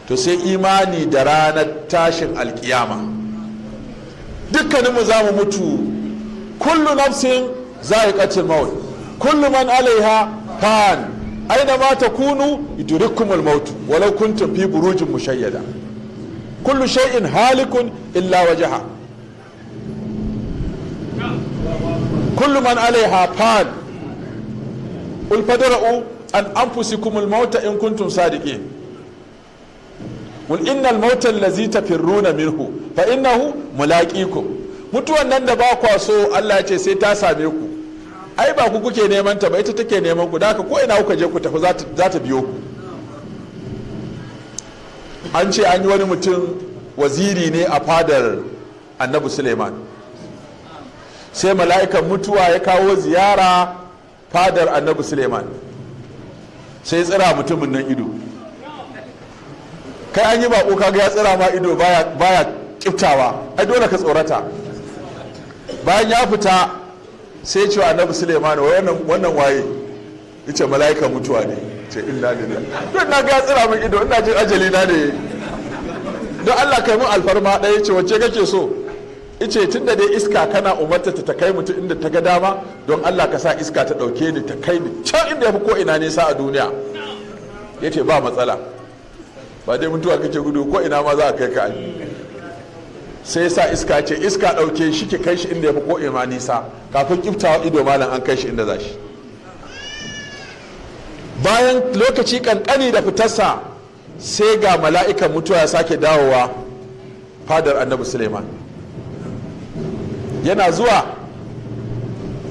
to sai imani da ranar tashin alkiyama. Dukkaninmu za mu mutu, kullu nafsin za'iqatul maut, kullu man alaiha fan, aina ma takunu yudrikkumul maut walau kuntum fi burujin mushayyada, kullu shay'in halikun illa wajha, kullu man alaiha fan, qul fadra'u an anfusikumul mauta in kuntum sadiqin, qul innal mauta allazi tafirruna minhu fa innahu mulaqikum. Mutuwan nan da ba kwa so Allah ya ce sai ta same ku, ai ba ku kuke neman ta ba, ita take neman ku, da haka ko ina kuka je ku tafi za ta biyo ku. An ce an yi wani mutum waziri ne a fadar Annabi Suleiman, sai mala'ikan mutuwa ya kawo ziyara fadar Annabi Suleiman, sai tsira mutumin nan ido. Kai an yi bako kaga ya tsira ma ido baya kiftawa, ai dole ka tsorata. Bayan ya fita sai ce wa Annabi Suleiman, wannan waye? Yace mala'ikan mutuwa ne. Ce inna lillahi. Don na ga ya tsira min ido, ina jin ajali na ne. Don Allah kai mun alfarma ɗaya, ce wacce kake so? Ice tunda dai iska kana umarta ta kai mutum inda ta ga dama, don Allah ka sa iska ta ɗauke ni ta kai ni can inda ya fi ko ina nesa a duniya. Yace ba matsala, ba dai mutuwa kake gudu, ko ina ma za a kai ka. Sai sa iska ce iska ɗauke shi ke kai shi inda ya fi ko ina nisa, kafin kiftawa ido malam an kai shi inda za shi. Bayan lokaci kankani da fitarsa sai ga mala'ikan mutuwa ya sake dawowa fadar Annabi Suleiman. Yana zuwa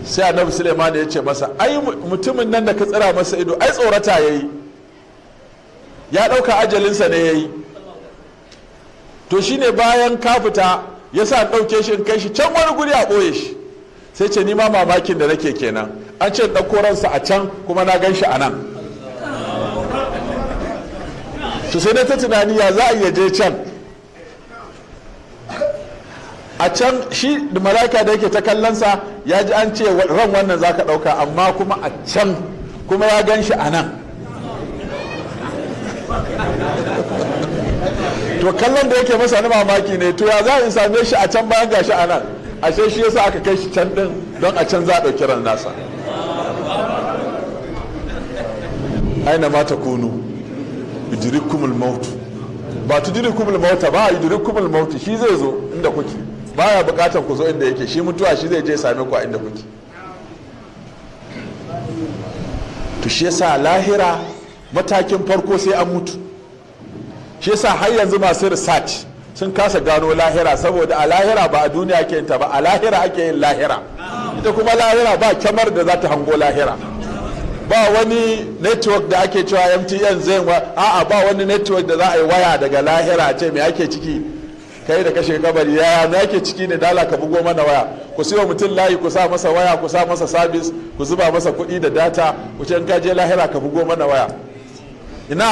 sai Annabi Suleiman ya ce masa, ai mutumin nan da ka tsira masa ido ai tsorata yayi, ya ɗauka ajalinsa ne yayi. To shine bayan ka fita ya sa ɗauke shi in kai shi can wani guri a ɓoye shi. Sai ce ni ma mamakin da nake kenan, an ce ɗauko ransa a can kuma na gan shi a nan. To sai na ta tunani ya za a iya je can. A can shi da mala'ika da yake ta kallonsa ya ji an ce ran wannan za ka ɗauka, amma kuma a can kuma ya gan shi a nan. To kallon da yake masa na mamaki ne, to ya za in same shi a can bayan gashi a nan? Ashe shi yasa aka kai shi can din, don a can za a ɗauki ran nasa. Aina ma ta kunu yudrikumul maut, ba tudrikumul mauta ba, yudrikumul maut, shi zai zo inda kuke, baya bukatar ku zo inda yake, shi mutuwa shi zai je same ku a inda kuke. To shi yasa lahira matakin farko sai an mutu. Shi yasa har yanzu masu research sun kasa gano lahira, saboda a lahira ba a duniya ake yin ta ba, a lahira ake yin lahira. Ita kuma lahira ba kyamar da za ta hango lahira, ba wani network da ake cewa MTN zai a'a, ba wani network da za a yi waya daga lahira a ce me ake ciki, kai da kashe kabari yaya me ake ciki ne, dala ka bugo mana waya, ku siyo mutum layi, ku sa masa waya, ku sa masa sabis, ku zuba masa kuɗi da data, ku ce in ka je lahira ka bugo mana waya. Ina